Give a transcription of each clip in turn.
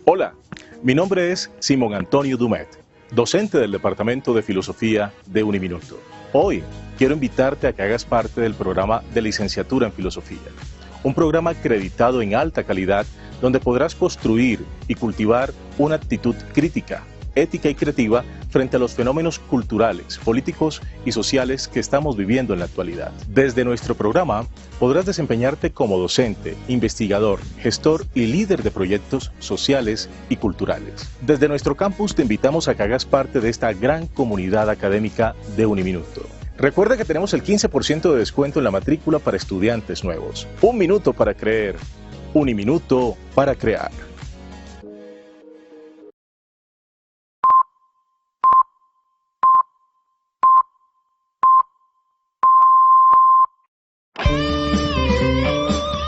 Hola, mi nombre es Simón Antonio Dumet, docente del Departamento de Filosofía de Uniminuto. Hoy quiero invitarte a que hagas parte del programa de licenciatura en Filosofía, un programa acreditado en alta calidad donde podrás construir y cultivar una actitud crítica, ética y creativa frente a los fenómenos culturales, políticos y sociales que estamos viviendo en la actualidad. Desde nuestro programa podrás desempeñarte como docente, investigador, gestor y líder de proyectos sociales y culturales. Desde nuestro campus te invitamos a que hagas parte de esta gran comunidad académica de Uniminuto. Recuerda que tenemos el 15% de descuento en la matrícula para estudiantes nuevos. Un minuto para creer, Uniminuto para crear.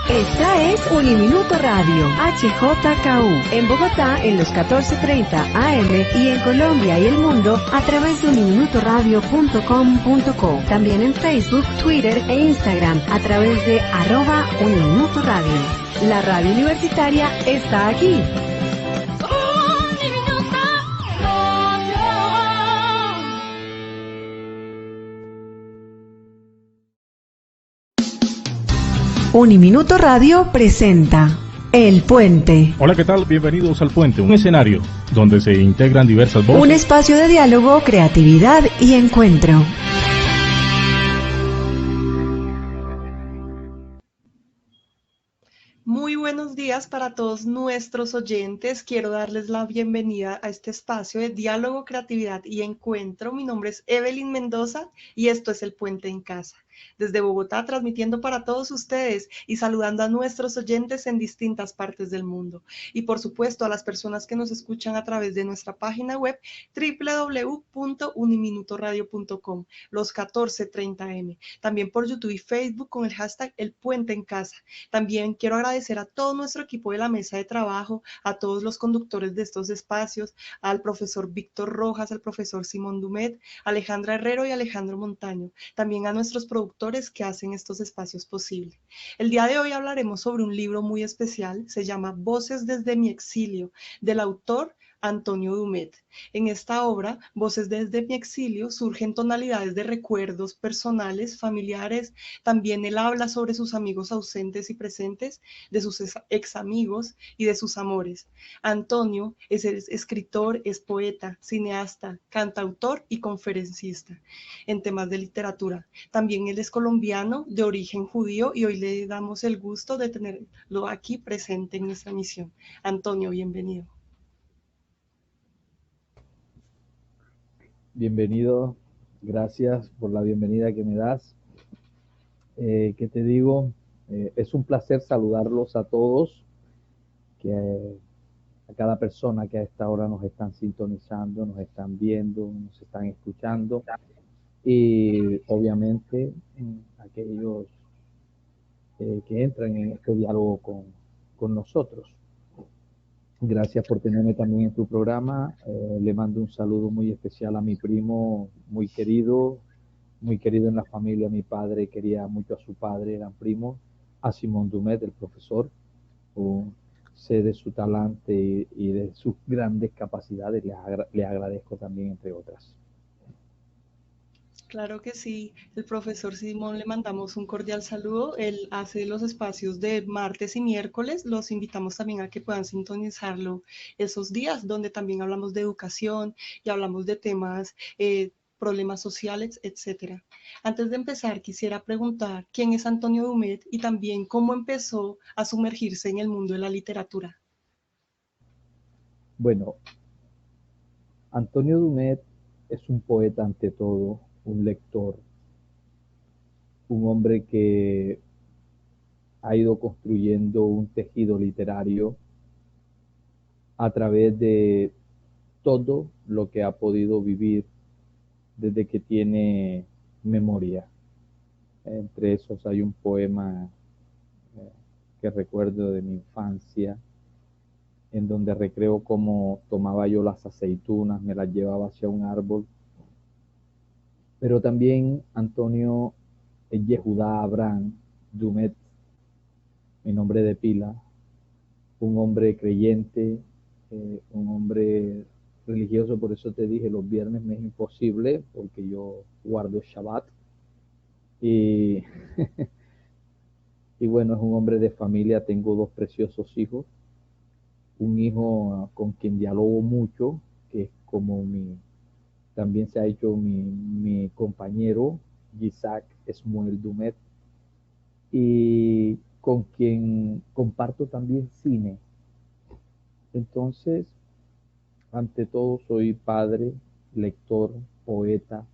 Esta es Uniminuto Radio, HJKU, en Bogotá en los 14:30 AM y en Colombia y el mundo a través de uniminutoradio.com.co. También en Facebook, Twitter e Instagram a través de @Uniminutoradio. La radio universitaria está aquí. Uniminuto Radio presenta El Puente. Hola, ¿qué tal? Bienvenidos al Puente, un escenario donde se integran diversas voces. Un espacio de diálogo, creatividad y encuentro. Muy buenos días para todos nuestros oyentes. Quiero darles la bienvenida a este espacio de diálogo, creatividad y encuentro. Mi nombre es Evelyn Mendoza y esto es El Puente en Casa. Desde Bogotá, transmitiendo para todos ustedes y saludando a nuestros oyentes en distintas partes del mundo. Y por supuesto a las personas que nos escuchan a través de nuestra página web www.uniminutoradio.com, los 14:30 AM. También por YouTube y Facebook con el hashtag El Puente en Casa. También quiero agradecer a todo nuestro equipo de la mesa de trabajo, a todos los conductores de estos espacios, al profesor Víctor Rojas, al profesor Simón Dumet, Alejandra Herrero y Alejandro Montaño. También a nuestros productores que hacen estos espacios posibles. El día de hoy hablaremos sobre un libro muy especial, se llama Voces desde mi exilio, del autor Antonio Dumet. En esta obra, Voces desde mi exilio, surgen tonalidades de recuerdos personales, familiares. También él habla sobre sus amigos ausentes y presentes, de sus ex amigos y de sus amores. Antonio es escritor, es poeta, cineasta, cantautor y conferencista en temas de literatura. También él es colombiano de origen judío y hoy le damos el gusto de tenerlo aquí presente en nuestra emisión. Antonio, bienvenido. Bienvenido, gracias por la bienvenida que me das. ¿Qué te digo? Es un placer saludarlos a todos, a cada persona que a esta hora nos están sintonizando, nos están viendo, nos están escuchando y obviamente aquellos que entran en este diálogo con nosotros. Gracias por tenerme también en tu programa. Le mando un saludo muy especial a mi primo, muy querido en la familia. Mi padre quería mucho a su padre, eran primos, a Simón Dumet, el profesor. Sé de su talante y de sus grandes capacidades. Le agradezco también, entre otras. Claro que sí, el profesor Simón le mandamos un cordial saludo. Él hace los espacios de martes y miércoles. Los invitamos también a que puedan sintonizarlo esos días, donde también hablamos de educación y hablamos de temas, problemas sociales, etcétera. Antes de empezar, quisiera preguntar quién es Antonio Dumet y también cómo empezó a sumergirse en el mundo de la literatura. Bueno, Antonio Dumet es un poeta ante todo, un lector, un hombre que ha ido construyendo un tejido literario a través de todo lo que ha podido vivir desde que tiene memoria. Entre esos hay un poema que recuerdo de mi infancia, en donde recreo cómo tomaba yo las aceitunas, me las llevaba hacia un árbol. Pero también Antonio Yehudá Abraham Dumet mi nombre de pila, un hombre creyente, un hombre religioso, por eso te dije, los viernes me es imposible porque yo guardo Shabbat. Y, y bueno, es un hombre de familia, tengo dos preciosos hijos, un hijo con quien dialogo mucho, que es como también se ha hecho mi compañero, Isaac Esmuel Dumet, y con quien comparto también cine. Entonces, ante todo, soy padre, lector, poeta,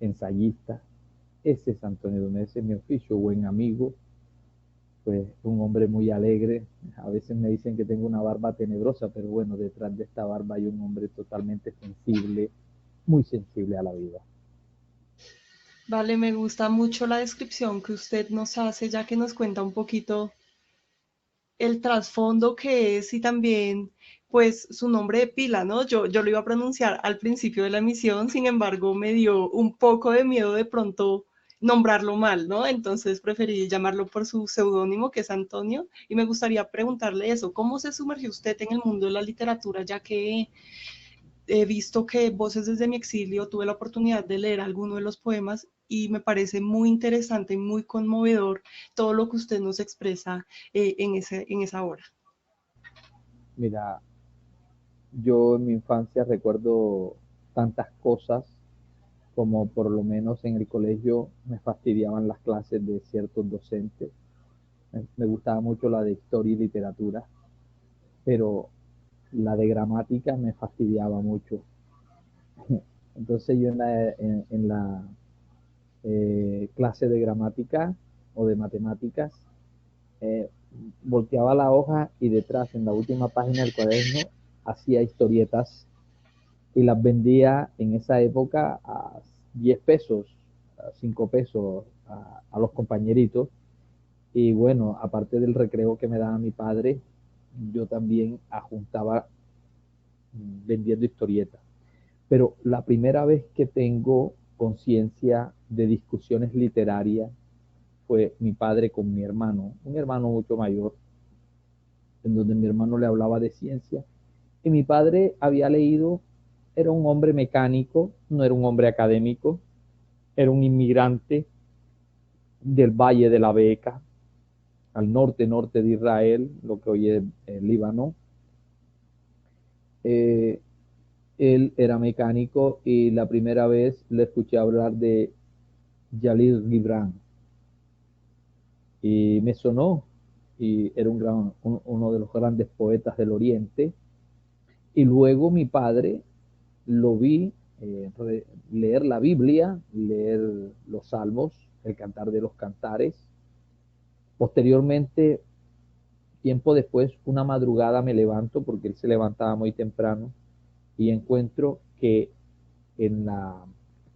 ensayista. Ese es Antonio Dumet, ese es mi oficio, buen amigo, pues un hombre muy alegre. A veces me dicen que tengo una barba tenebrosa, pero bueno, detrás de esta barba hay un hombre totalmente sensible, muy sensible a la vida. Vale, me gusta mucho la descripción que usted nos hace, ya que nos cuenta un poquito el trasfondo que es y también pues su nombre de pila, ¿no? Yo lo iba a pronunciar al principio de la emisión, sin embargo me dio un poco de miedo de pronto nombrarlo mal, ¿no? Entonces preferí llamarlo por su seudónimo, que es Antonio, y me gustaría preguntarle eso, ¿cómo se sumergió usted en el mundo de la literatura, ya que he visto que Voces desde mi exilio tuve la oportunidad de leer alguno de los poemas y me parece muy interesante y muy conmovedor todo lo que usted nos expresa en esa obra? Mira, yo en mi infancia recuerdo tantas cosas como por lo menos en el colegio me fastidiaban las clases de ciertos docentes. Me gustaba mucho la de historia y literatura, pero la de gramática me fastidiaba mucho. Entonces yo en la clase de gramática o de matemáticas eh, volteaba la hoja y detrás, en la última página del cuaderno, hacía historietas y las vendía en esa época a 10 pesos, a 5 pesos a los compañeritos. Y bueno, aparte del recreo que me daba mi padre, yo también ajuntaba vendiendo historietas. Pero la primera vez que tengo conciencia de discusiones literarias fue mi padre con mi hermano, un hermano mucho mayor, en donde mi hermano le hablaba de ciencia. Y mi padre había leído, era un hombre mecánico, no era un hombre académico, era un inmigrante del Valle de la Beca, al norte de Israel, lo que hoy es el Líbano. Él era mecánico y la primera vez le escuché hablar de Jalil Gibran y me sonó, y era uno de los grandes poetas del Oriente. Y luego mi padre lo vi leer la Biblia, leer los Salmos, el Cantar de los Cantares. Posteriormente, tiempo después, una madrugada me levanto, porque él se levantaba muy temprano, y encuentro que en la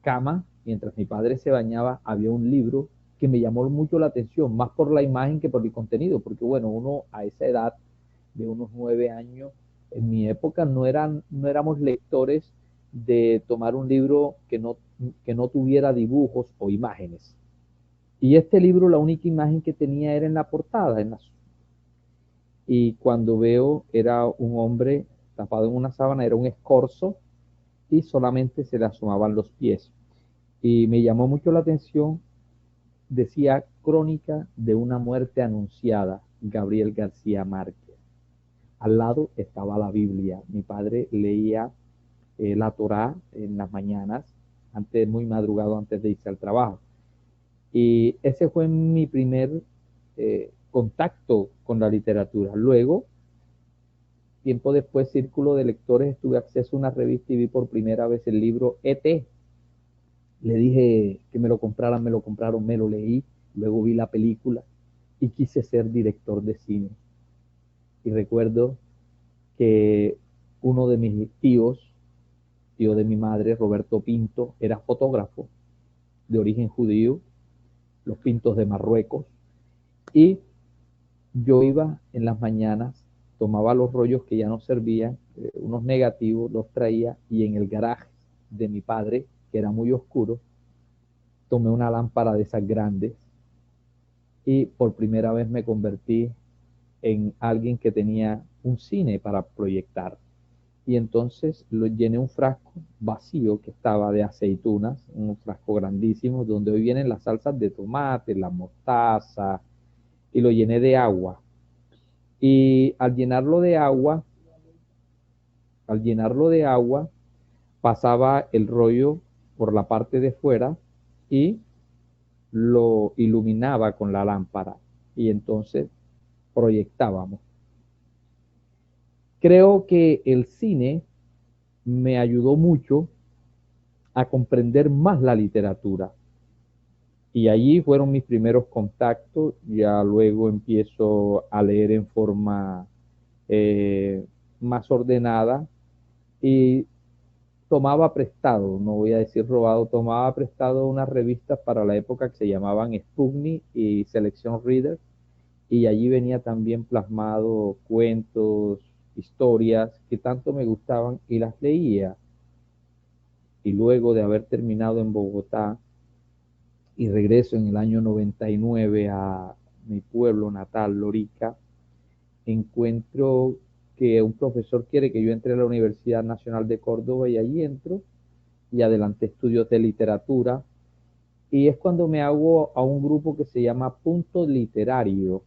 cama, mientras mi padre se bañaba, había un libro que me llamó mucho la atención, más por la imagen que por el contenido, porque bueno, uno a esa edad de unos 9 años, en mi época no éramos lectores de tomar un libro que no tuviera dibujos o imágenes. Y este libro, la única imagen que tenía era en la portada, y cuando veo, era un hombre tapado en una sábana, era un escorzo, y solamente se le asomaban los pies. Y me llamó mucho la atención, decía Crónica de una muerte anunciada, Gabriel García Márquez. Al lado estaba la Biblia. Mi padre leía la Torá en las mañanas, muy madrugado antes de irse al trabajo. Y ese fue mi primer contacto con la literatura. Luego, tiempo después, Círculo de Lectores, tuve acceso a una revista y vi por primera vez el libro E.T. Le dije que me lo compraran, me lo leí, luego vi la película y quise ser director de cine. Y recuerdo que uno de mis tíos, tío de mi madre, Roberto Pinto, era fotógrafo de origen judío, los Pintos de Marruecos, y yo iba en las mañanas, tomaba los rollos que ya no servían, unos negativos, los traía, y en el garaje de mi padre, que era muy oscuro, tomé una lámpara de esas grandes y por primera vez me convertí en alguien que tenía un cine para proyectar. Y entonces lo llené un frasco vacío que estaba de aceitunas, un frasco grandísimo, donde hoy vienen las salsas de tomate, la mostaza, y lo llené de agua. Y al llenarlo de agua, pasaba el rollo por la parte de fuera y lo iluminaba con la lámpara. Y entonces proyectábamos. Creo que el cine me ayudó mucho a comprender más la literatura. Y allí fueron mis primeros contactos. Ya luego empiezo a leer en forma más ordenada y tomaba prestado, no voy a decir robado, tomaba prestado unas revistas para la época que se llamaban Sputnik y Selección Reader, y allí venía también plasmado cuentos, historias que tanto me gustaban y las leía. Y luego de haber terminado en Bogotá y regreso en el año 99 a mi pueblo natal, Lorica, encuentro que un profesor quiere que yo entre a la Universidad Nacional de Córdoba y allí entro y adelanté estudios de literatura. Y es cuando me hago a un grupo que se llama Punto Literario.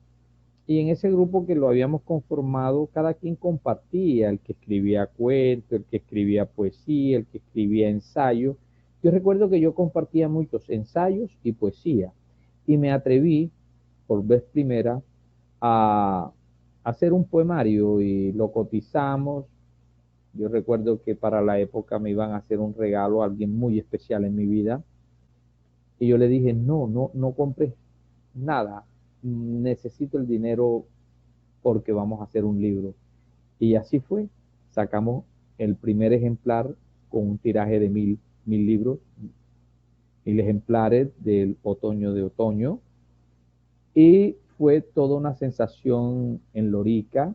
Y en ese grupo que lo habíamos conformado, cada quien compartía, el que escribía cuentos, el que escribía poesía, el que escribía ensayo. Yo recuerdo que yo compartía muchos ensayos y poesía. Y me atreví, por vez primera, a hacer un poemario y lo cotizamos. Yo recuerdo que para la época me iban a hacer un regalo a alguien muy especial en mi vida. Y yo le dije, no compres nada. Necesito el dinero porque vamos a hacer un libro. Y así fue. Sacamos el primer ejemplar con un tiraje de 1000 libros, 1000 ejemplares del otoño de otoño. Y fue toda una sensación en Lorica,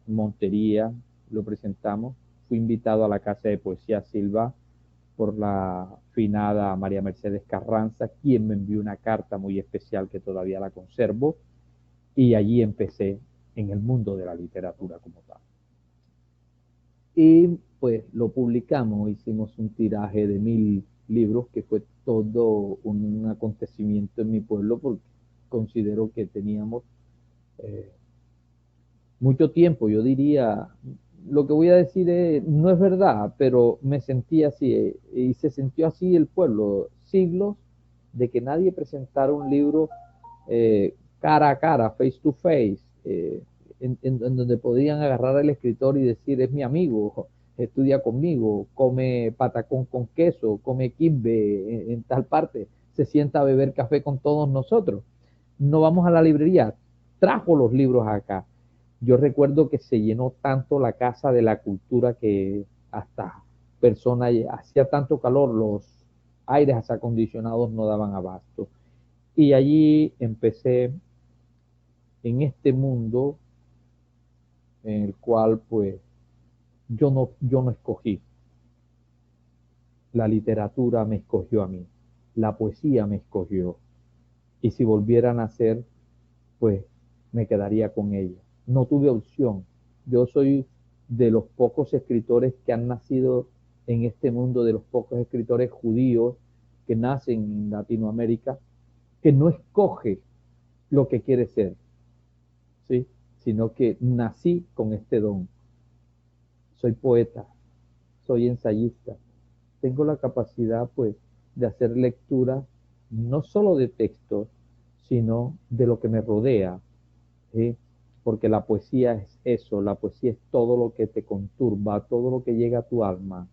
Montería, lo presentamos. Fui invitado a la Casa de Poesía Silva por la finada María Mercedes Carranza, quien me envió una carta muy especial que todavía la conservo, y allí empecé en el mundo de la literatura como tal. Y pues lo publicamos, hicimos un tiraje de 1000 libros, que fue todo un acontecimiento en mi pueblo, porque considero que teníamos mucho tiempo. Yo diría, lo que voy a decir no es verdad, pero me sentí así, y se sintió así el pueblo, siglos de que nadie presentara un libro cara a cara, face to face, en donde podían agarrar al escritor y decir, es mi amigo, estudia conmigo, come patacón con queso, come quimbe en tal parte, se sienta a beber café con todos nosotros. No vamos a la librería, trajo los libros acá. Yo recuerdo que se llenó tanto la Casa de la Cultura que hasta personas, hacía tanto calor, los aires acondicionados no daban abasto. Y allí empecé en este mundo en el cual pues yo no escogí. La literatura me escogió a mí, la poesía me escogió. Y si volviera a nacer, pues me quedaría con ella. No tuve opción. Yo soy de los pocos escritores que han nacido en este mundo, de los pocos escritores judíos que nacen en Latinoamérica, que no escoge lo que quiere ser, ¿sí? Sino que nací con este don. Soy poeta, soy ensayista, tengo la capacidad pues de hacer lectura no solo de textos, sino de lo que me rodea, ¿sí? Porque la poesía es eso, la poesía es todo lo que te conturba, todo lo que llega a tu alma.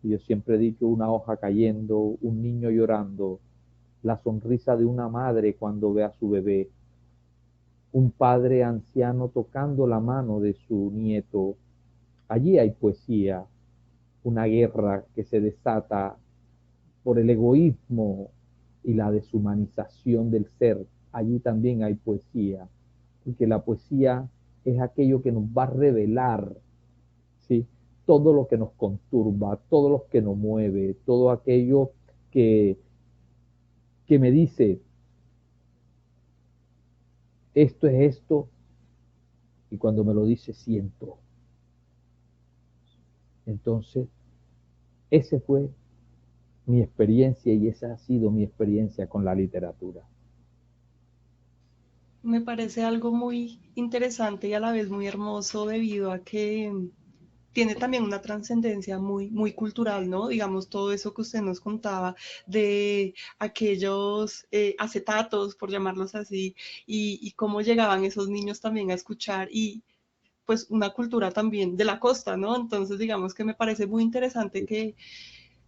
Y yo siempre he dicho, una hoja cayendo, un niño llorando, la sonrisa de una madre cuando ve a su bebé, un padre anciano tocando la mano de su nieto. Allí hay poesía, una guerra que se desata por el egoísmo y la deshumanización del ser. Allí también hay poesía, porque la poesía es aquello que nos va a revelar, ¿sí? Todo lo que nos conturba, todo lo que nos mueve, todo aquello que me dice, esto es esto, y cuando me lo dice siento. Entonces, esa fue mi experiencia y esa ha sido mi experiencia con la literatura. Me parece algo muy interesante y a la vez muy hermoso debido a que tiene también una trascendencia muy, muy cultural, ¿no? Digamos, todo eso que usted nos contaba de aquellos acetatos, por llamarlos así, y cómo llegaban esos niños también a escuchar y pues una cultura también de la costa, ¿no? Entonces, digamos que me parece muy interesante que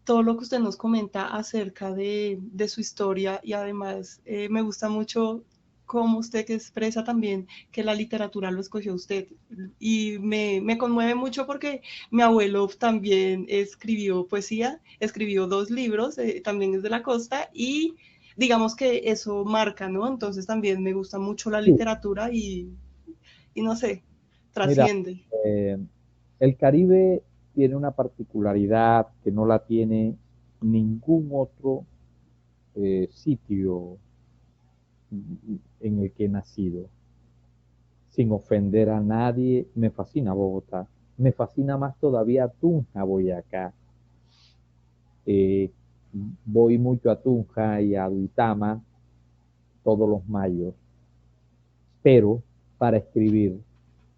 todo lo que usted nos comenta acerca de su historia y además me gusta mucho cómo usted que expresa también que la literatura lo escogió usted. Y me conmueve mucho porque mi abuelo también escribió poesía, escribió 2 libros, también es de la costa y digamos que eso marca, ¿no? Entonces también me gusta mucho la Sí, literatura y no sé, mira, trasciende. eh, el Caribe tiene una particularidad que no la tiene ningún otro sitio en el que he nacido. Sin ofender a nadie, me fascina Bogotá. Me fascina más todavía Tunja, Boyacá. Eh, Voy mucho a Tunja y a Duitama todos los mayos, pero para escribir,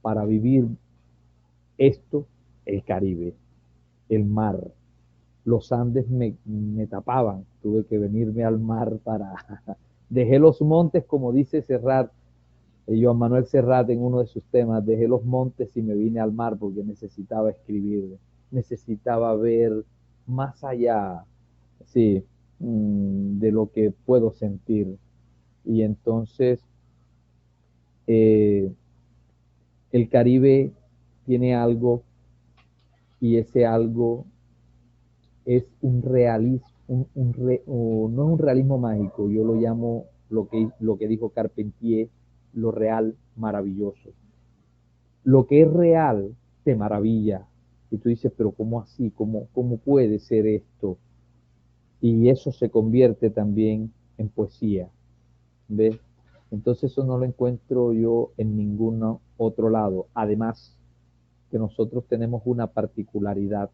para vivir esto, el Caribe, el mar, los Andes me tapaban, tuve que venirme al mar para... Dejé los montes, como dice Serrat, Joan Manuel Serrat en uno de sus temas, dejé los montes y me vine al mar porque necesitaba escribir, necesitaba ver más allá, sí, de lo que puedo sentir. Y entonces eh, el Caribe tiene algo y ese algo es un realismo, no es un realismo mágico, yo lo llamo lo que dijo Carpentier, lo real maravilloso. Lo que es real te maravilla. Y tú dices, pero ¿cómo así? ¿Cómo puede ser esto? Y eso se convierte también en poesía. ¿Ves? Entonces eso no lo encuentro yo en ningún otro lado. Además, que nosotros tenemos una particularidad.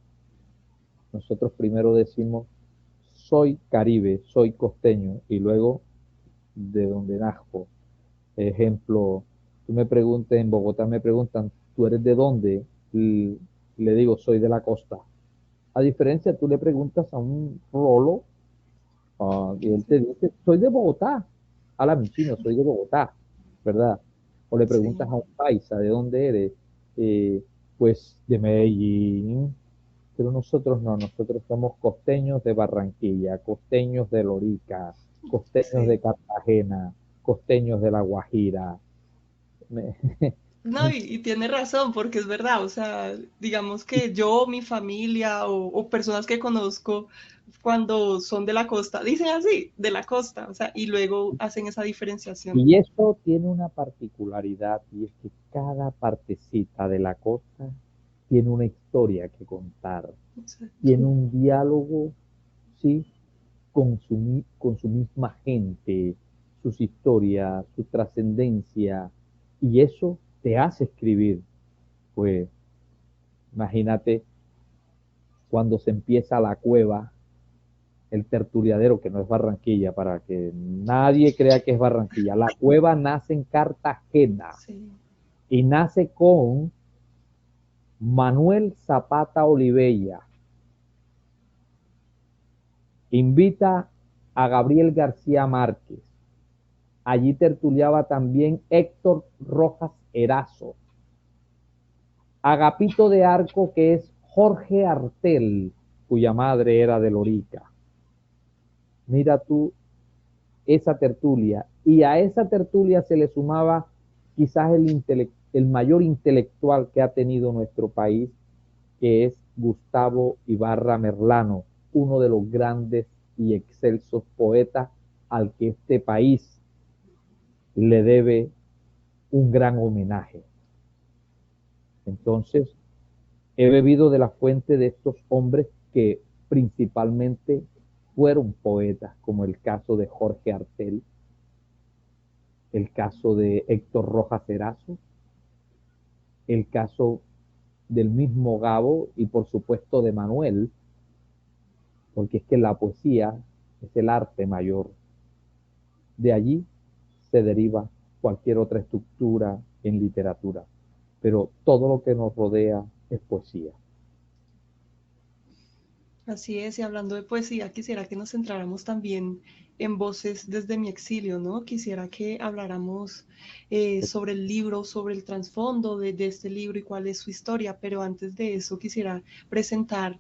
Nosotros primero decimos, soy Caribe, soy costeño, y luego de donde nazco. Ejemplo, tú me preguntas, en Bogotá me preguntan, ¿tú eres de dónde? Y le digo, soy de la costa. A diferencia, tú le preguntas a un rolo, y él te dice, soy de Bogotá. A la michino, soy de Bogotá, ¿verdad? O le preguntas Sí. a un paisa, ¿de dónde eres? Pues de Medellín. Pero nosotros no, nosotros somos costeños de Barranquilla, costeños de Lorica, costeños de Sí. Cartagena, costeños de La Guajira. Me- No, y tiene razón, porque es verdad, o sea, digamos que yo, mi familia o personas que conozco cuando son de la costa, dicen así, de la costa, o sea, y luego hacen esa diferenciación. Y eso tiene una particularidad y es que cada partecita de la costa tiene una historia que contar, Exacto. tiene un diálogo, ¿sí? Con su misma gente, sus historias, su trascendencia, y eso te hace escribir. Pues imagínate cuando se empieza la cueva, el tertuliadero, que no es Barranquilla, para que nadie crea que es Barranquilla. La cueva nace en Cartagena Sí, y nace con Manuel Zapata Olivella. Invita a Gabriel García Márquez. Allí tertuliaba también Héctor Rojas Erazo. Agapito de Arco, que es Jorge Artel, cuya madre era de Lorica. Mira tú esa tertulia. Y a esa tertulia se le sumaba quizás el mayor intelectual que ha tenido nuestro país, que es Gustavo Ibarra Merlano, uno de los grandes y excelsos poetas al que este país le debe un gran homenaje. Entonces, he bebido de la fuente de estos hombres que principalmente fueron poetas, como el caso de Jorge Artel, el caso de Héctor Rojas Erazo, el caso del mismo Gabo y por supuesto de Manuel, porque es que la poesía es el arte mayor. De allí se deriva cualquier otra estructura en literatura, pero todo lo que nos rodea es poesía. Así es, y hablando de poesía, quisiera que nos centráramos también en Voces desde mi exilio, ¿no? Quisiera que habláramos sobre el libro, sobre el trasfondo de este libro y cuál es su historia, pero antes de eso quisiera presentar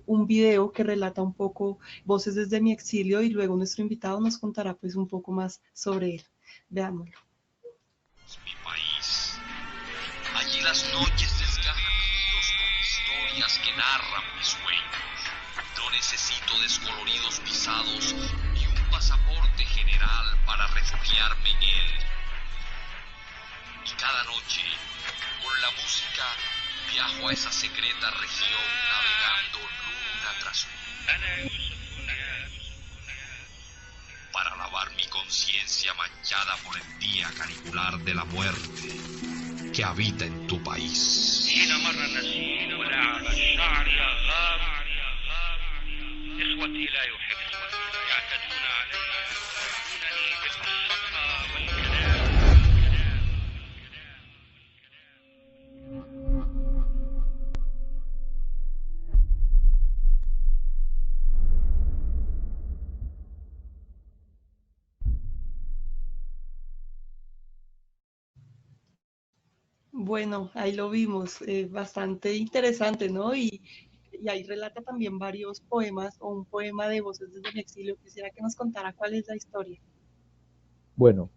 un video que relata un poco Voces desde mi exilio y luego nuestro invitado nos contará pues un poco más sobre él. Veámoslo. Mi país. Allí las noches desgajan ruidos con historias que narran mis sueños. No necesito descoloridos pisados ni un pasaporte general para refugiarme en él. Y cada noche, con la música, viajo a esa secreta región navegando luna tras luna. Para lavar mi conciencia manchada por el día canicular de la muerte que habita en tu país. Bueno, ahí lo vimos, bastante interesante, ¿no? Y ahí relata también varios poemas o un poema de Voces desde el exilio. Quisiera que nos contara cuál es la historia. Bueno,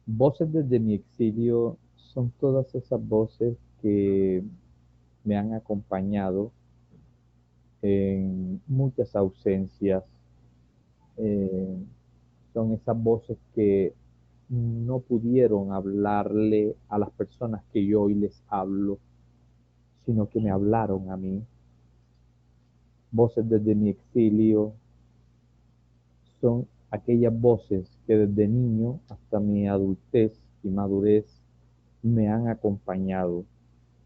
voces desde mi exilio son todas esas voces que me han acompañado en muchas ausencias. Eh, Son esas voces que no pudieron hablarle a las personas que yo hoy les hablo, sino que me hablaron a mí. Voces desde mi exilio son aquellas voces que desde niño hasta mi adultez y madurez me han acompañado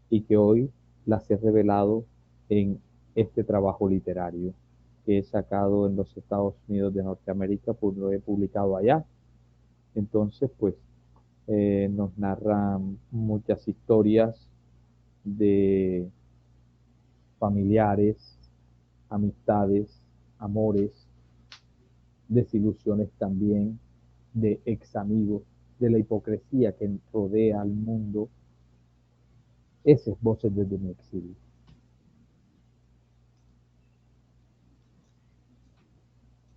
y que hoy las he revelado en este trabajo literario que he sacado en los Estados Unidos de Norteamérica, pues lo he publicado allá. Entonces, pues, nos narran muchas historias de familiares, amistades, amores, desilusiones también, de ex amigos, de la hipocresía que rodea al mundo. Esas voces desde mi exilio.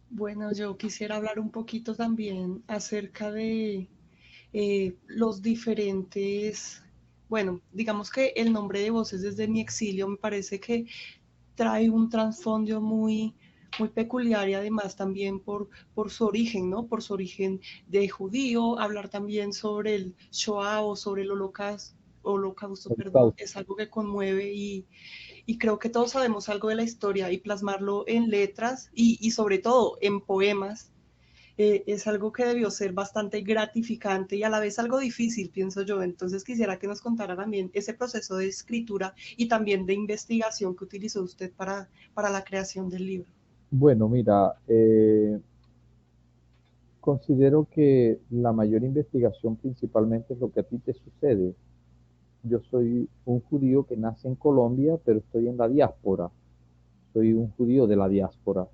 Bueno, yo quisiera hablar un poquito también acerca de los diferentes, bueno, digamos que el nombre de Voces desde mi exilio me parece que trae un trasfondo muy peculiar y además también por su origen, ¿no? Por su origen de judío, hablar también sobre el Shoah o sobre el holocausto, perdón, es algo que conmueve y creo que todos sabemos algo de la historia y plasmarlo en letras y sobre todo en poemas es algo que debió ser bastante gratificante y a la vez algo difícil, pienso yo. Entonces quisiera que nos contara también ese proceso de escritura y también de investigación que utilizó usted para la creación del libro. Bueno, mira, considero que la mayor investigación principalmente es lo que a ti te sucede. Yo soy un judío que nace en Colombia, pero estoy en la diáspora. Soy un judío de la diáspora,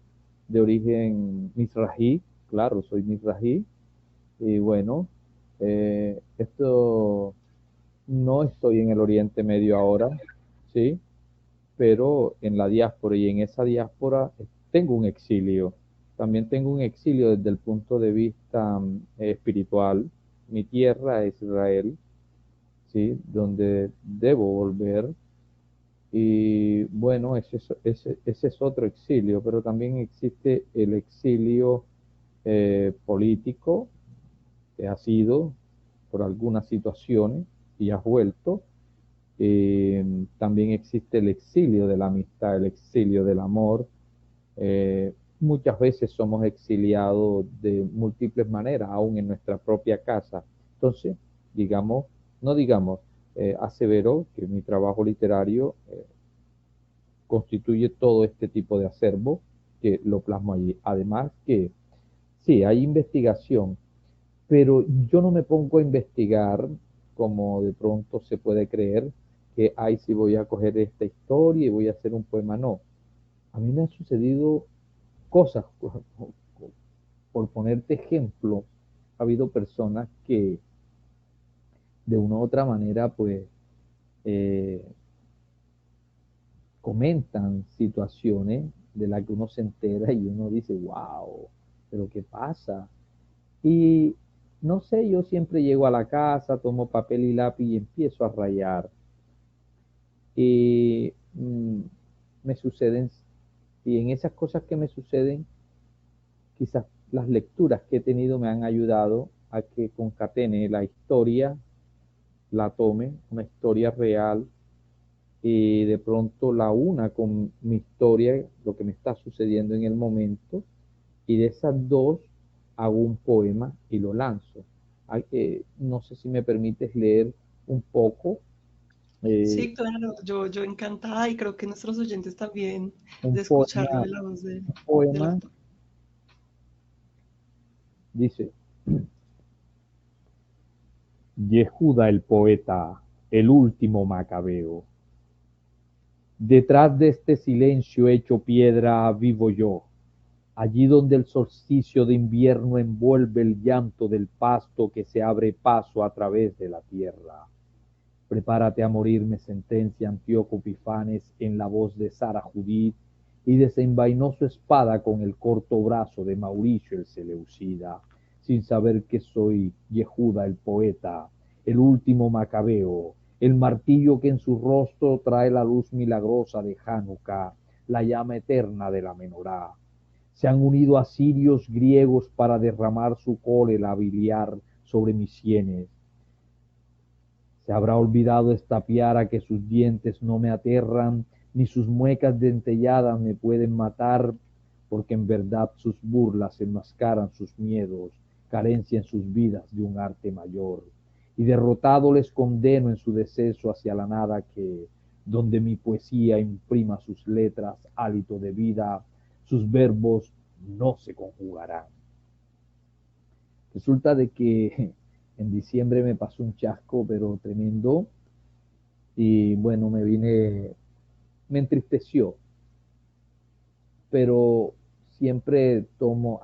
de origen mizrahi, claro, soy mizrahi. Y bueno, esto no estoy en el Oriente Medio ahora, ¿sí? Pero en la diáspora y en esa diáspora tengo un exilio. También tengo un exilio desde el punto de vista espiritual. Mi tierra es Israel, ¿sí? Donde debo volver. Y bueno, ese es otro exilio, pero también existe el exilio político, que ha sido por algunas situaciones y has vuelto. También existe el exilio de la amistad, el exilio del amor. Muchas veces somos exiliados de múltiples maneras, aún en nuestra propia casa. Entonces, digamos, no digamos, asevero que mi trabajo literario constituye todo este tipo de acervo que lo plasmo allí. Además que sí, hay investigación, pero yo no me pongo a investigar como de pronto se puede creer que, ay, si voy a coger esta historia y voy a hacer un poema. No, a mí me han sucedido cosas, por ponerte ejemplo, ha habido personas que de una u otra manera, pues, eh, comentan situaciones de las que uno se entera y uno dice, wow, pero ¿qué pasa? Y no sé, yo siempre llego a la casa, tomo papel y lápiz y empiezo a rayar. Y me suceden, y en esas cosas que me suceden, quizás las lecturas que he tenido me han ayudado a que concatene la historia, la tome, una historia real, y de pronto la una con mi historia, lo que me está sucediendo en el momento, y de esas dos hago un poema y lo lanzo. No sé si me permites leer un poco, eh, Sí, claro, yo encantada y creo que nuestros oyentes también un de escucharlo poema, de la voz del poema, autor. dice, Yehuda el poeta, el último macabeo. Detrás de este silencio hecho piedra vivo yo, allí donde el solsticio de invierno envuelve el llanto del pasto que se abre paso a través de la tierra. Prepárate a morir, me sentencia Antíoco Epifanes en la voz de Sara Judith, y desenvainó su espada con el corto brazo de Mauricio el Seleucida, sin saber que soy Yehuda el poeta, el último macabeo, el martillo que en su rostro trae la luz milagrosa de Hanukkah, la llama eterna de la menorá. Se han unido asirios griegos para derramar su cólera biliar sobre mis sienes. Se habrá olvidado esta piara que sus dientes no me aterran, ni sus muecas dentelladas me pueden matar, porque en verdad sus burlas enmascaran sus miedos, carencia en sus vidas de un arte mayor. Y derrotado les condeno en su deceso hacia la nada que, donde mi poesía imprima sus letras, hálito de vida, sus verbos no se conjugarán. Resulta de que en diciembre me pasó un chasco, pero tremendo, y bueno, me entristeció, pero siempre tomo,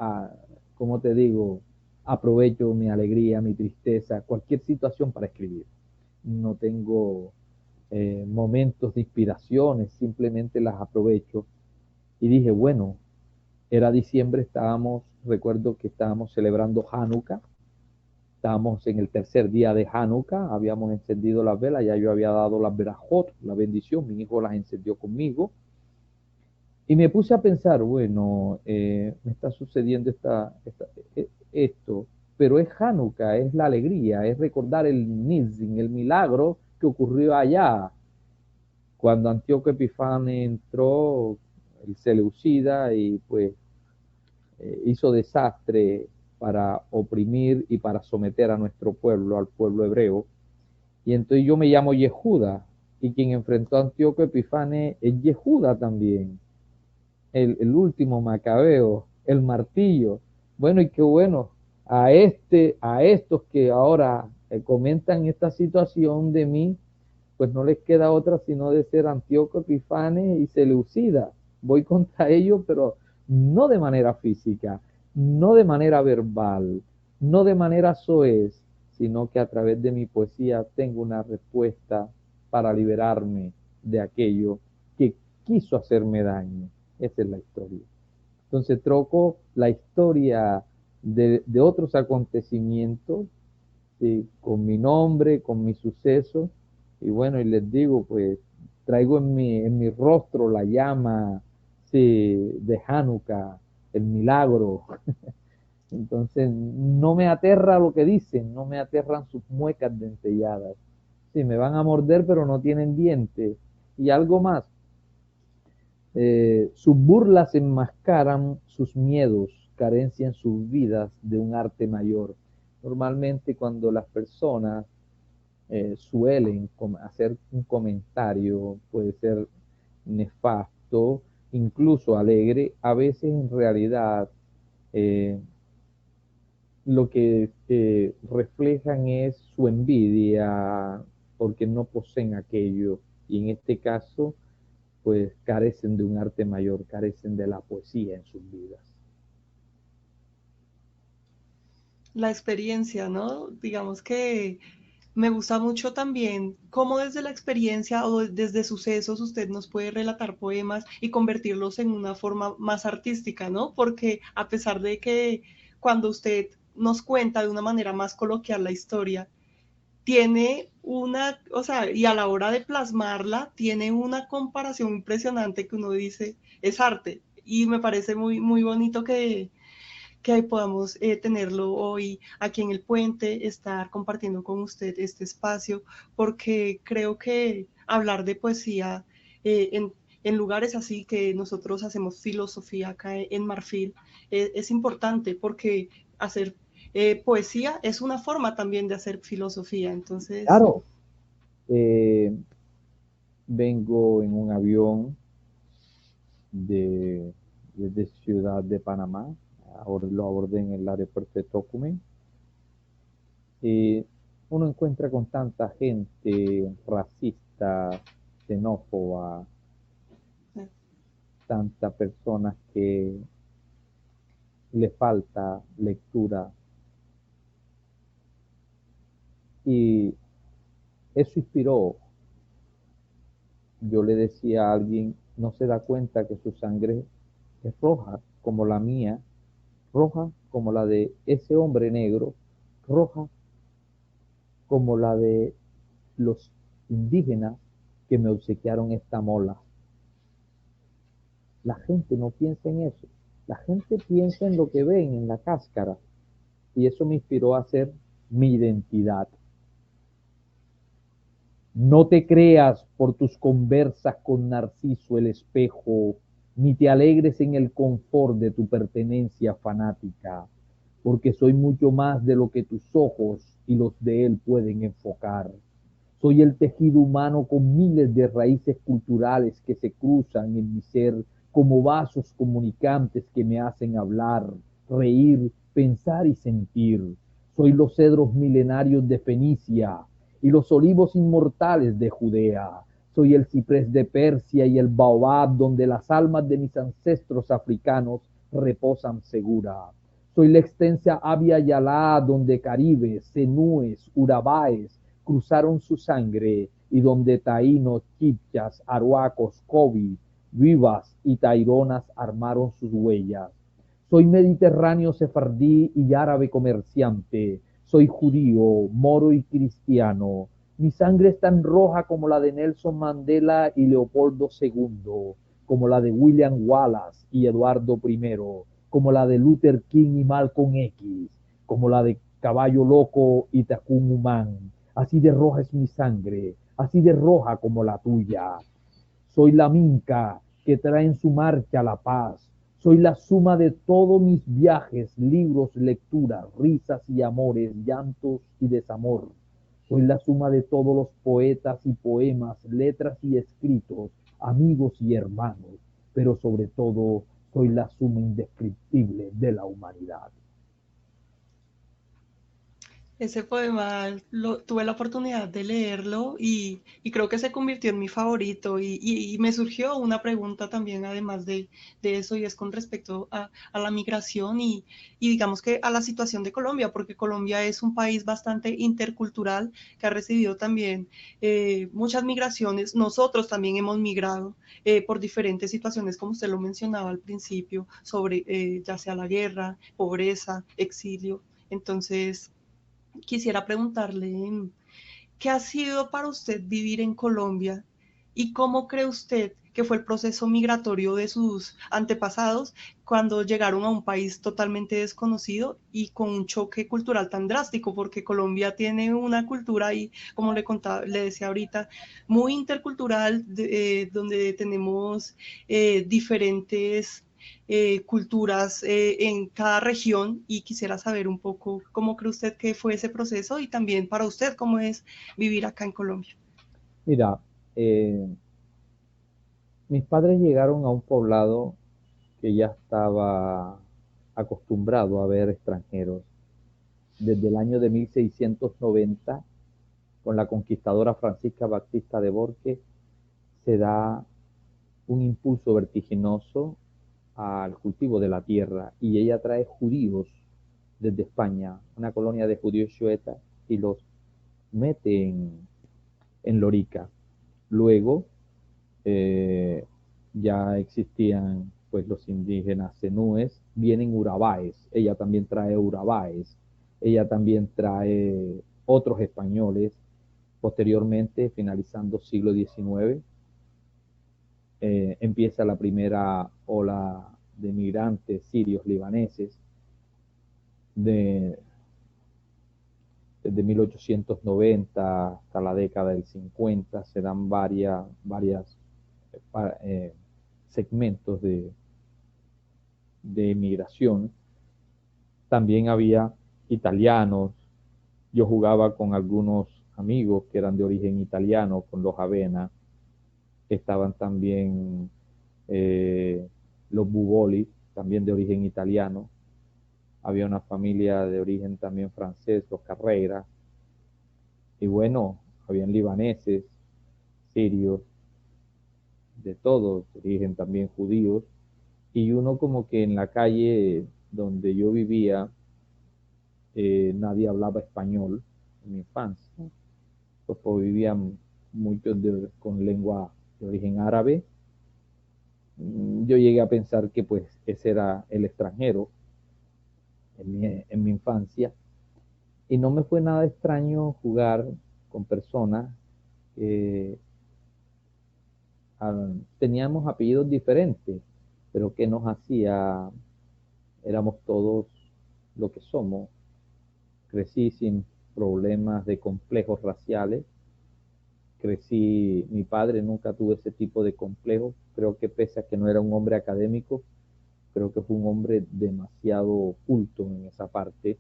como te digo, aprovecho mi alegría, mi tristeza, cualquier situación para escribir. No tengo momentos de inspiraciones, simplemente las aprovecho. Y dije, bueno, era diciembre, recuerdo que estábamos celebrando Hanukkah. Estábamos en el tercer día de Hanukkah, habíamos encendido las velas, ya yo había dado las berajot, la bendición, mi hijo las encendió conmigo. Y me puse a pensar, bueno, me está sucediendo esto, pero es Hanukkah, es la alegría, es recordar el Nizin, el milagro que ocurrió allá, cuando Antíoco Epifanes entró, el Seleucida, y pues hizo desastre para oprimir y para someter a nuestro pueblo, al pueblo hebreo. Y entonces yo me llamo Yehuda, y quien enfrentó a Antíoco Epifanes es Yehuda también, el último macabeo, el martillo. Bueno, y qué bueno, a estos que ahora comentan esta situación de mí, pues no les queda otra sino de ser Antíoco Epifanes y Seleucida. Voy contra ellos, pero no de manera física, no de manera verbal, no de manera soez, sino que a través de mi poesía tengo una respuesta para liberarme de aquello que quiso hacerme daño. Esa es la historia. Entonces troco la historia de otros acontecimientos, ¿sí?, con mi nombre, con mi suceso, y bueno, y les digo, pues traigo en mi rostro la llama, sí, de Hanukkah, el milagro. Entonces no me aterra lo que dicen, no me aterran sus muecas dentelladas. Sí, me van a morder, pero no tienen dientes. Y algo más, sus burlas enmascaran sus miedos, carencia en sus vidas de un arte mayor. Normalmente cuando las personas suelen hacer un comentario, puede ser nefasto, incluso alegre, a veces en realidad lo que reflejan es su envidia porque no poseen aquello, y en este caso pues carecen de un arte mayor, carecen de la poesía en sus vidas. La experiencia, ¿no? Digamos que me gusta mucho también cómo desde la experiencia o desde sucesos usted nos puede relatar poemas y convertirlos en una forma más artística, ¿no? Porque a pesar de que cuando usted nos cuenta de una manera más coloquial la historia, tiene una, o sea, y a la hora de plasmarla, tiene una comparación impresionante que uno dice, es arte. Y me parece muy, muy bonito que podamos tenerlo hoy aquí en el puente, estar compartiendo con usted este espacio, porque creo que hablar de poesía en lugares así que nosotros hacemos filosofía acá en Marfil es importante porque hacer poesía es una forma también de hacer filosofía. Entonces, Claro, vengo en un avión desde Ciudad de Panamá, ahora lo abordé en el aeropuerto de Tocumen. Uno encuentra con tanta gente racista, xenófoba, tantas personas que le falta lectura, y eso inspiró. Yo le decía a alguien, no se da cuenta que su sangre es roja como la mía, roja como la de ese hombre negro, roja como la de los indígenas que me obsequiaron esta mola. La gente no piensa en eso. La gente piensa en lo que ven, en la cáscara. Y eso me inspiró a hacer mi identidad. No te creas por tus conversas con Narciso el espejo, ni te alegres en el confort de tu pertenencia fanática, porque soy mucho más de lo que tus ojos y los de él pueden enfocar. Soy el tejido humano con miles de raíces culturales que se cruzan en mi ser como vasos comunicantes que me hacen hablar, reír, pensar y sentir. Soy los cedros milenarios de Fenicia y los olivos inmortales de Judea. Soy el ciprés de Persia y el baobab donde las almas de mis ancestros africanos reposan segura. Soy la extensa Abya Yalá donde caribes, zenúes, urabáes cruzaron su sangre y donde taínos, chipchas, aruacos, cobi, vivas y taironas armaron sus huellas. Soy mediterráneo sefardí y árabe comerciante. Soy judío, moro y cristiano. Mi sangre es tan roja como la de Nelson Mandela y Leopoldo II, como la de William Wallace y Eduardo I, como la de Luther King y Malcolm X, como la de Caballo Loco y Tacún Humán. Así de roja es mi sangre, así de roja como la tuya. Soy la minca que trae en su marcha la paz. Soy la suma de todos mis viajes, libros, lecturas, risas y amores, llantos y desamor. Soy la suma de todos los poetas y poemas, letras y escritos, amigos y hermanos, pero sobre todo soy la suma indescriptible de la humanidad. ese poema tuve la oportunidad de leerlo y creo que se convirtió en mi favorito y me surgió una pregunta también además de eso y es con respecto a la migración y digamos que a la situación de Colombia, porque Colombia es un país bastante intercultural que ha recibido también muchas migraciones. Nosotros también hemos migrado por diferentes situaciones, como usted lo mencionaba al principio, sobre ya sea la guerra, pobreza, exilio. Entonces, quisiera preguntarle, ¿qué ha sido para usted vivir en Colombia y cómo cree usted que fue el proceso migratorio de sus antepasados cuando llegaron a un país totalmente desconocido y con un choque cultural tan drástico? Porque Colombia tiene una cultura ahí, como le decía ahorita, muy intercultural, donde tenemos diferentes culturas en cada región, y quisiera saber un poco cómo cree usted que fue ese proceso y también para usted cómo es vivir acá en Colombia. Mira, mis padres llegaron a un poblado que ya estaba acostumbrado a ver extranjeros. Desde el año de 1690, con la conquistadora Francisca Baptista de Borges, se da un impulso vertiginoso al cultivo de la tierra y ella trae judíos desde España, una colonia de judíos chuetas, y los mete en Lorica. Luego ya existían pues los indígenas zenúes, vienen urabáes, ella también trae urabáes, ella también trae otros españoles. Posteriormente, finalizando siglo XIX, empieza la primera ola de migrantes sirios libaneses. Desde 1890 hasta la década del 50 se dan varias segmentos de migración. También había italianos. Yo jugaba con algunos amigos que eran de origen italiano, con los Avena. Estaban también los Buboli, también de origen italiano. Había una familia de origen también francés, los Carreira. Y bueno, habían libaneses, sirios, de todo, de origen también judíos. Y uno como que en la calle donde yo vivía, nadie hablaba español en mi infancia. Pues vivían muchos con lengua de origen árabe. Yo llegué a pensar que pues ese era el extranjero en mi infancia, y no me fue nada extraño jugar con personas que teníamos apellidos diferentes, pero que nos hacía, éramos todos lo que somos. Crecí sin problemas de complejos raciales. Mi padre nunca tuvo ese tipo de complejos. Creo que pese a que no era un hombre académico, creo que fue un hombre demasiado culto en esa parte,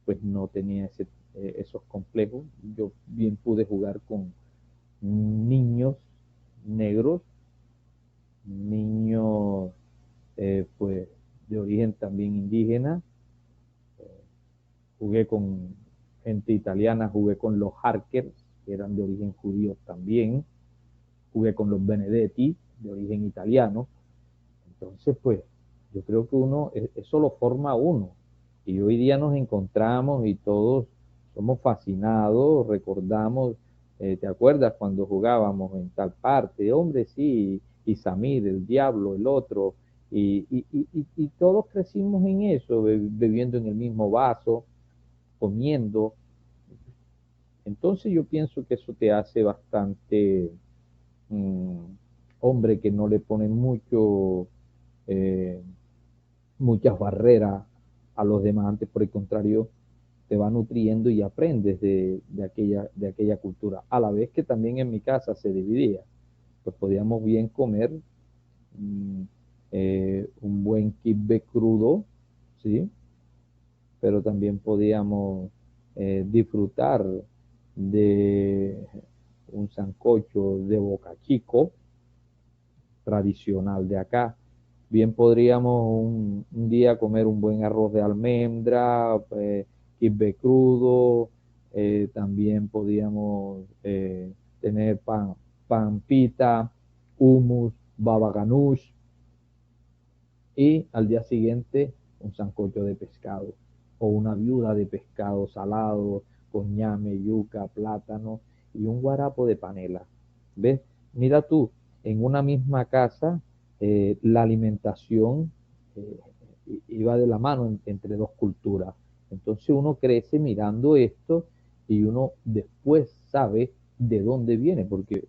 pues no tenía esos complejos. Yo bien pude jugar con niños negros, niños pues de origen también indígena. Jugué con gente italiana, jugué con los Harkers, que eran de origen judío también. Jugué con los Benedetti, de origen italiano. Entonces, pues, yo creo que eso lo forma uno. Y hoy día nos encontramos y todos somos fascinados, recordamos, ¿te acuerdas cuando jugábamos en tal parte? Hombre, sí, y Samir, el diablo, el otro, y todos crecimos en eso, bebiendo en el mismo vaso, comiendo. Entonces yo pienso que eso te hace bastante hombre que no le ponen muchas barreras a los demás, antes por el contrario te va nutriendo y aprendes de aquella cultura, a la vez que también en mi casa se dividía. Pues podíamos bien comer un buen kibbe crudo, ¿sí? Pero también podíamos disfrutar de un sancocho de Boca Chico, tradicional de acá. Bien podríamos un día comer un buen arroz de almendra, kibbe crudo, también podíamos tener pampita, hummus, baba ganoush, y al día siguiente un sancocho de pescado o una viuda de pescado salado con ñame, yuca, plátano y un guarapo de panela. ¿Ves? Mira tú, en una misma casa la alimentación iba de la mano entre dos culturas. Entonces uno crece mirando esto y uno después sabe de dónde viene, porque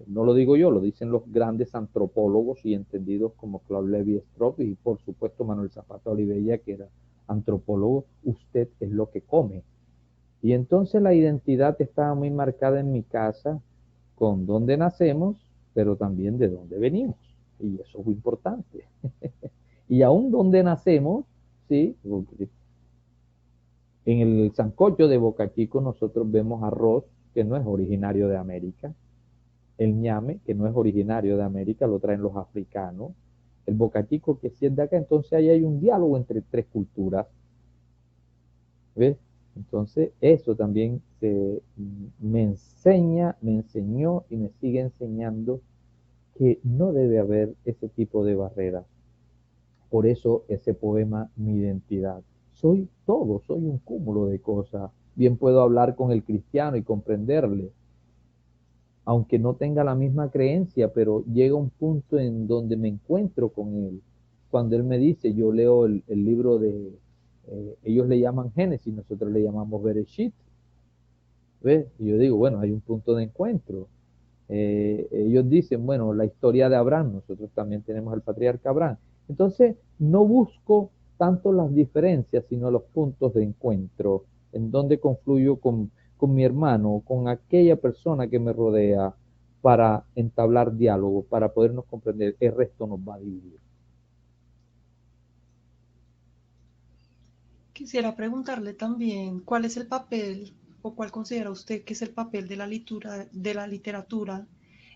no lo digo yo, lo dicen los grandes antropólogos y entendidos como Claude Lévi-Strauss y por supuesto Manuel Zapata Olivella, que era antropólogo. Usted es lo que come. Y entonces la identidad estaba muy marcada en mi casa con dónde nacemos, pero también de dónde venimos. Y eso es muy importante. Y aún donde nacemos, ¿sí? En el sancocho de Boca Chico nosotros vemos arroz que no es originario de América, el ñame, que no es originario de América, lo traen los africanos, el Boca Chico que sí es de acá, entonces ahí hay un diálogo entre tres culturas, ¿ves? Entonces eso también me enseña, me enseñó y me sigue enseñando que no debe haber ese tipo de barreras. Por eso ese poema, Mi identidad. Soy todo, soy un cúmulo de cosas. Bien puedo hablar con el cristiano y comprenderle, aunque no tenga la misma creencia, pero llega un punto en donde me encuentro con él. Cuando él me dice, yo leo el libro de, ellos le llaman Génesis, nosotros le llamamos Bereshit, ¿ves? Y yo digo, bueno, hay un punto de encuentro. Ellos dicen, bueno, la historia de Abraham, nosotros también tenemos al patriarca Abraham. Entonces, no busco tanto las diferencias, sino los puntos de encuentro, en donde confluyo con mi hermano, con aquella persona que me rodea, para entablar diálogo, para podernos comprender. El resto nos va a dividir. Quisiera preguntarle también cuál es el papel o cuál considera usted que es el papel de la literatura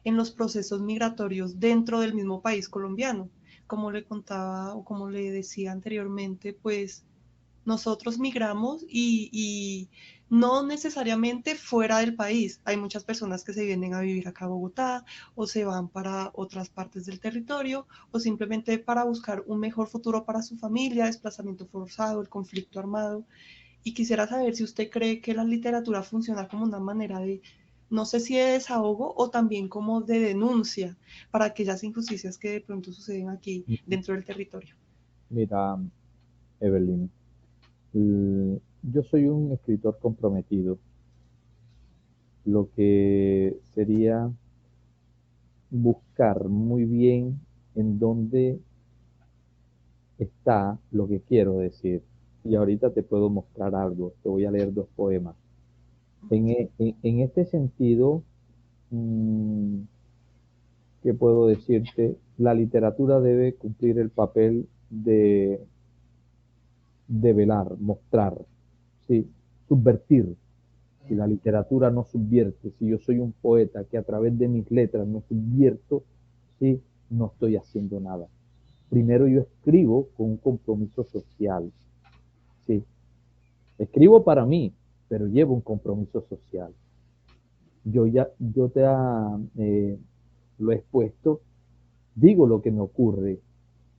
en los procesos migratorios dentro del mismo país colombiano. Como le contaba o como le decía anteriormente, pues nosotros migramos y no necesariamente fuera del país. Hay muchas personas que se vienen a vivir acá a Bogotá o se van para otras partes del territorio o simplemente para buscar un mejor futuro para su familia, desplazamiento forzado, el conflicto armado. Y quisiera saber si usted cree que la literatura funciona como una manera de, no sé si de desahogo o también como de denuncia para aquellas injusticias que de pronto suceden aquí dentro del territorio. Mira, Evelyn, yo soy un escritor comprometido, lo que sería buscar muy bien en dónde está lo que quiero decir. Y ahorita te puedo mostrar algo. Te voy a leer dos poemas. En este sentido, mmm, ¿qué puedo decirte? La literatura debe cumplir el papel de velar, mostrar, ¿sí? Subvertir. Si la literatura no subvierte, si yo soy un poeta que a través de mis letras no subvierto, ¿sí? No estoy haciendo nada. Primero yo escribo con un compromiso social, ¿sí? Escribo para mí, pero llevo un compromiso social. Yo te lo he expuesto, digo lo que me ocurre,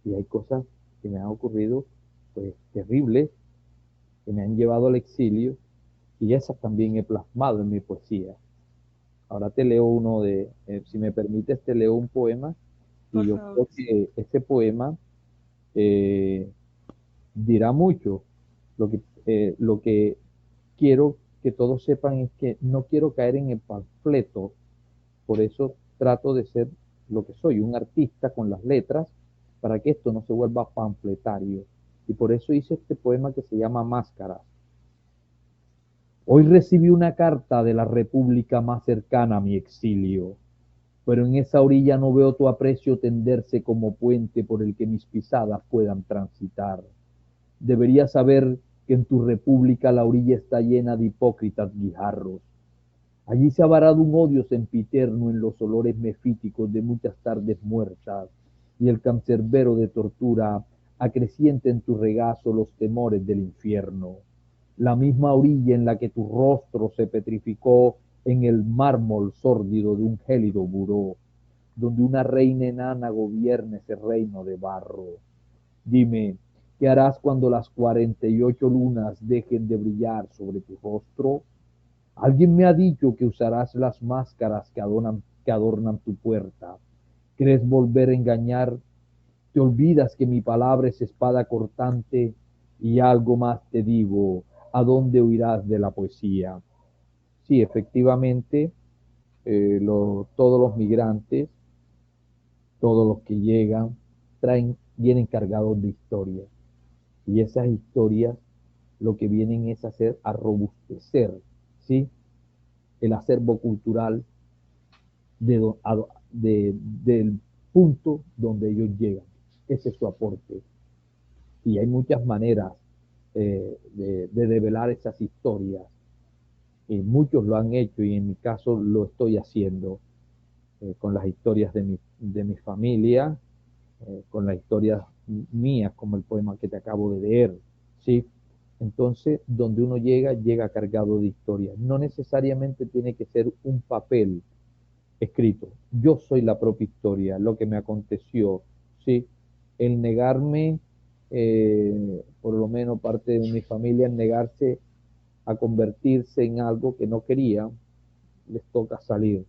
y hay cosas que me han ocurrido, pues, terribles, que me han llevado al exilio, y esas también he plasmado en mi poesía. Ahora te leo uno si me permites, te leo un poema, y Por yo favor. creo que ese poema eh, dirá mucho. Lo que quiero que todos sepan es que no quiero caer en el panfleto, por eso trato de ser lo que soy, un artista con las letras, para que esto no se vuelva panfletario. Y por eso hice este poema que se llama Máscaras. Hoy recibí una carta de la república más cercana a mi exilio, pero en esa orilla no veo tu aprecio tenderse como puente por el que mis pisadas puedan transitar. Deberías saber que en tu república la orilla está llena de hipócritas guijarros. Allí se ha varado un odio sempiterno en los olores mefíticos de muchas tardes muertas, y el cancerbero de tortura acrecienta en tu regazo los temores del infierno. La misma orilla en la que tu rostro se petrificó en el mármol sórdido de un gélido buró, donde una reina enana gobierna ese reino de barro. Dime, ¿qué harás cuando las 48 lunas dejen de brillar sobre tu rostro? Alguien me ha dicho que usarás las máscaras que adornan tu puerta. ¿Crees volver a engañar? Te olvidas que mi palabra es espada cortante, y algo más te digo, ¿a dónde huirás de la poesía? Sí, efectivamente, todos los migrantes, todos los que llegan, vienen cargados de historias. Y esas historias lo que vienen es a robustecer, ¿sí? El acervo cultural de, del punto donde ellos llegan. Ese es su aporte. Y hay muchas maneras de develar esas historias. Y muchos lo han hecho y en mi caso lo estoy haciendo con las historias de mi familia, con las historias mías, como el poema que te acabo de leer, ¿sí? Entonces, donde uno llega cargado de historias. No necesariamente tiene que ser un papel escrito. Yo soy la propia historia, lo que me aconteció, ¿sí? El negarme, por lo menos parte de mi familia, el negarse a convertirse en algo que no quería, les toca salir.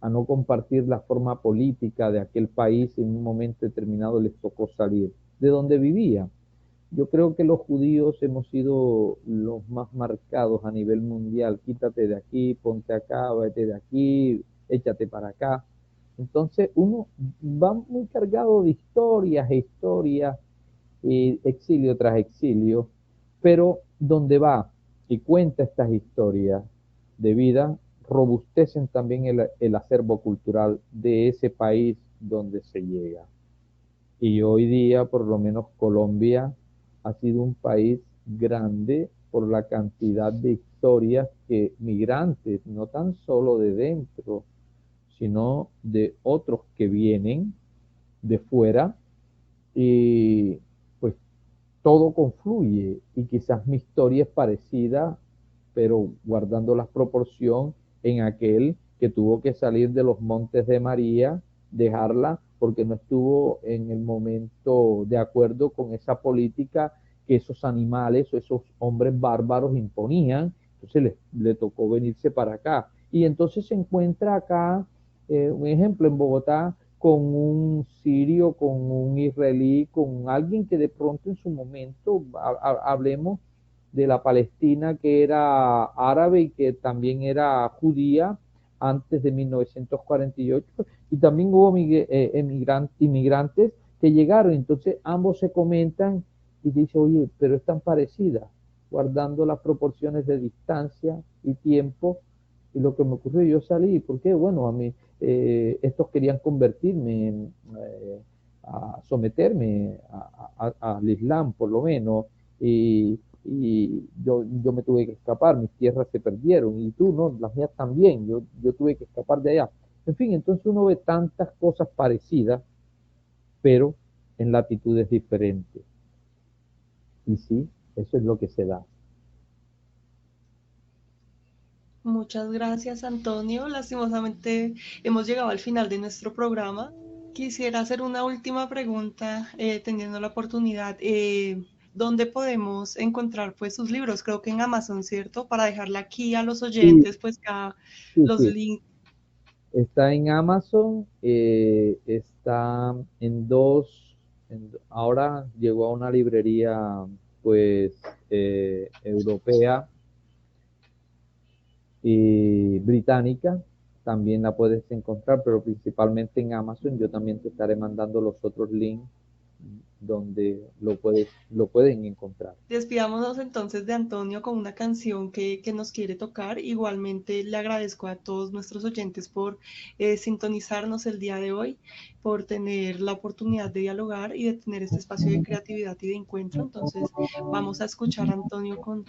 A no compartir la forma política de aquel país, en un momento determinado les tocó salir. De donde vivía. Yo creo que los judíos hemos sido los más marcados a nivel mundial. Quítate de aquí, ponte acá, vete de aquí, échate para acá. Entonces uno va muy cargado de historias e historias, y exilio tras exilio, pero donde va y cuenta estas historias de vida, robustecen también el acervo cultural de ese país donde se llega. Y hoy día, por lo menos Colombia, ha sido un país grande por la cantidad de historias que migrantes, no tan solo de dentro, sino de otros que vienen de fuera, y pues todo confluye. Y quizás mi historia es parecida, pero guardando la proporción en aquel que tuvo que salir de los montes de María, dejarla porque no estuvo en el momento de acuerdo con esa política que esos animales o esos hombres bárbaros imponían. Entonces le tocó venirse para acá. Y entonces se encuentra acá, un ejemplo, en Bogotá, con un sirio, con un israelí, con alguien que de pronto en su momento, hablemos de la Palestina, que era árabe y que también era judía antes de 1948, y también hubo inmigrantes que llegaron. Entonces ambos se comentan y dicen, oye, pero están parecidas, guardando las proporciones de distancia y tiempo. Y lo que me ocurrió, yo salí, porque bueno, a mí estos querían convertirme, a someterme al Islam por lo menos, y yo me tuve que escapar, mis tierras se perdieron, y tú no, las mías también, yo tuve que escapar de allá. En fin, entonces uno ve tantas cosas parecidas, pero en latitudes diferentes. Y sí, eso es lo que se da. Muchas gracias, Antonio. Lastimosamente hemos llegado al final de nuestro programa. Quisiera hacer una última pregunta, teniendo la oportunidad. ¿Dónde podemos encontrar pues sus libros? Creo que en Amazon, ¿cierto? Para dejarle aquí a los oyentes pues los Sí. links. Está en Amazon, está en ahora llegó a una librería pues europea y británica. También la puedes encontrar, pero principalmente en Amazon. Yo también te estaré mandando los otros links donde lo pueden encontrar. Despidámonos entonces de Antonio con una canción que nos quiere tocar. Igualmente le agradezco a todos nuestros oyentes por sintonizarnos el día de hoy, por tener la oportunidad de dialogar y de tener este espacio de creatividad y de encuentro. Entonces vamos a escuchar a Antonio con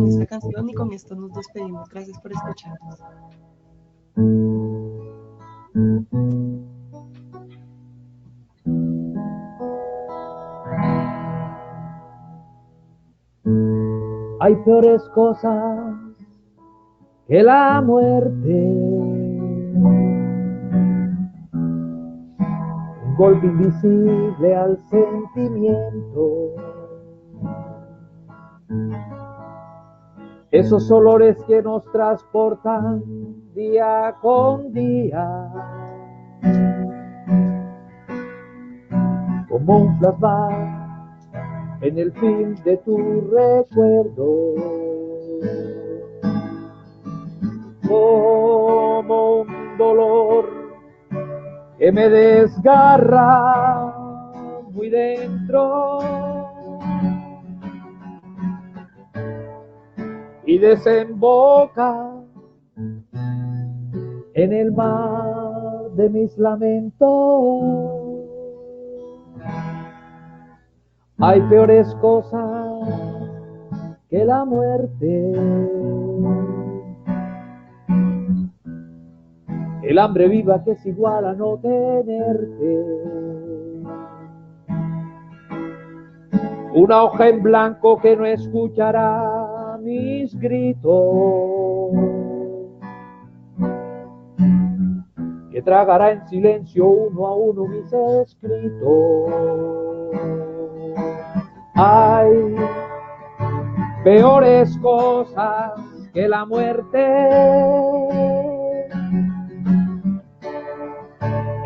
esta canción y con esto nos despedimos. Gracias por escucharnos. Hay peores cosas que la muerte, un golpe invisible al sentimiento, esos olores que nos transportan día con día, como un flashback en el film de tu recuerdo, como un dolor que me desgarra muy dentro y desemboca en el mar de mis lamentos. Hay peores cosas que la muerte. El hambre viva que es igual a no tenerte. Una hoja en blanco que no escuchará mis gritos, que tragará en silencio uno a uno mis escritos. Hay peores cosas que la muerte.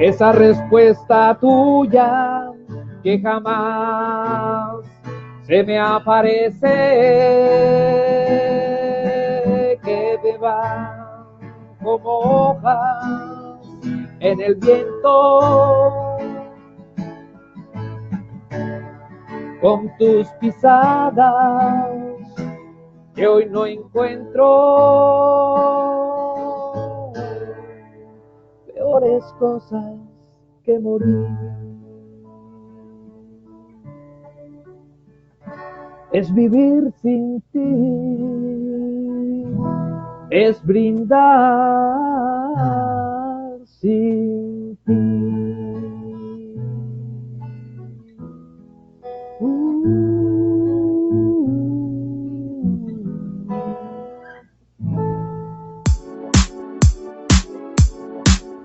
Esa respuesta tuya que jamás se me aparece, que me va como hojas en el viento, con tus pisadas que hoy no encuentro. Peores cosas que morir. Es vivir sin ti, es brindar sin ti.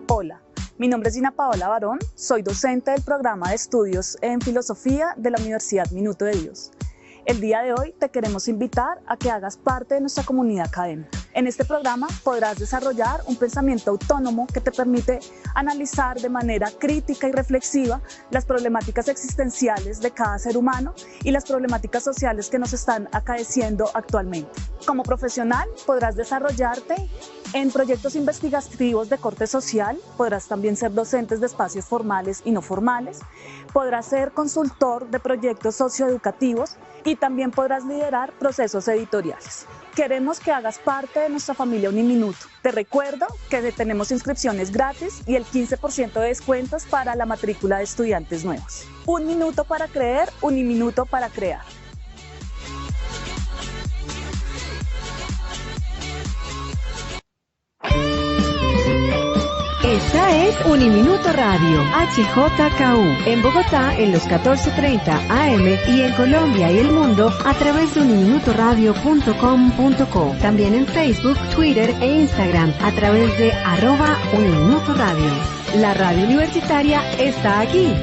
Hola, mi nombre es Gina Paola Barón, soy docente del programa de estudios en filosofía de la Universidad Minuto de Dios. El día de hoy te queremos invitar a que hagas parte de nuestra comunidad académica. En este programa podrás desarrollar un pensamiento autónomo que te permite analizar de manera crítica y reflexiva las problemáticas existenciales de cada ser humano y las problemáticas sociales que nos están acaeciendo actualmente. Como profesional podrás desarrollarte en proyectos investigativos de corte social, podrás también ser docentes de espacios formales y no formales, podrás ser consultor de proyectos socioeducativos y también podrás liderar procesos editoriales. Queremos que hagas parte de nuestra familia Uniminuto. Te recuerdo que tenemos inscripciones gratis y el 15% de descuentos para la matrícula de estudiantes nuevos. Un minuto para creer, Uniminuto para crear. Esta es Uniminuto Radio, HJKU, en Bogotá en los 14:30 AM y en Colombia y el mundo a través de uniminutoradio.com.co. También en Facebook, Twitter e Instagram a través de @Uniminuto Radio. La radio universitaria está aquí.